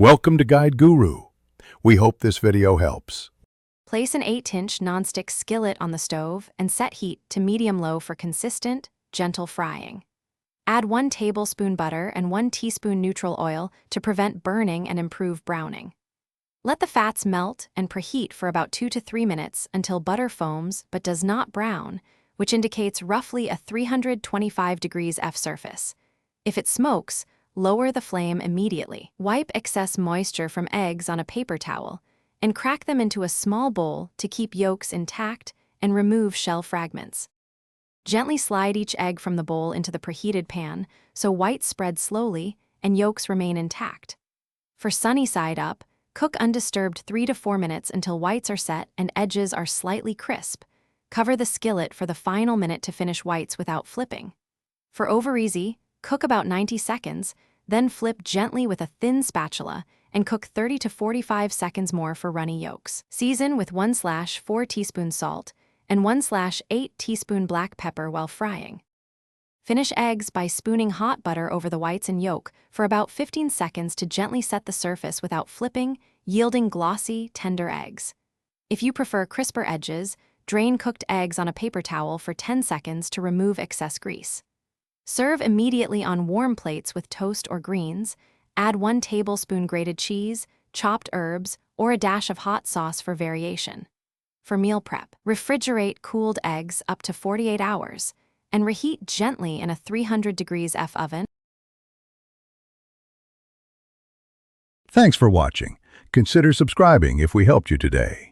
Welcome to Guide Guru. We hope this video helps. Place an 8-inch nonstick skillet on the stove and set heat to medium-low for consistent, gentle frying. Add 1 tablespoon butter and 1 teaspoon neutral oil to prevent burning and improve browning. Let the fats melt and preheat for about 2 to 3 minutes until butter foams but does not brown, which indicates roughly a 325 degrees F surface. If it smokes, lower the flame immediately. Wipe excess moisture from eggs on a paper towel and crack them into a small bowl to keep yolks intact and remove shell fragments. Gently slide each egg from the bowl into the preheated pan so whites spread slowly and yolks remain intact. For sunny side up, cook undisturbed 3 to 4 minutes until whites are set and edges are slightly crisp. Cover the skillet for the final minute to finish whites without flipping. For over easy, cook about 90 seconds, then flip gently with a thin spatula and cook 30 to 45 seconds more for runny yolks. Season with 1/4 teaspoon salt and 1/8 teaspoon black pepper while frying. Finish eggs by spooning hot butter over the whites and yolk for about 15 seconds to gently set the surface without flipping, yielding glossy, tender eggs. If you prefer crisper edges, drain cooked eggs on a paper towel for 10 seconds to remove excess grease. Serve immediately on warm plates with toast or greens. Add 1 tablespoon grated cheese, chopped herbs, or a dash of hot sauce for variation. For meal prep, refrigerate cooled eggs up to 48 hours and reheat gently in a 300 degrees F oven. Thanks for watching. Consider subscribing if we helped you today.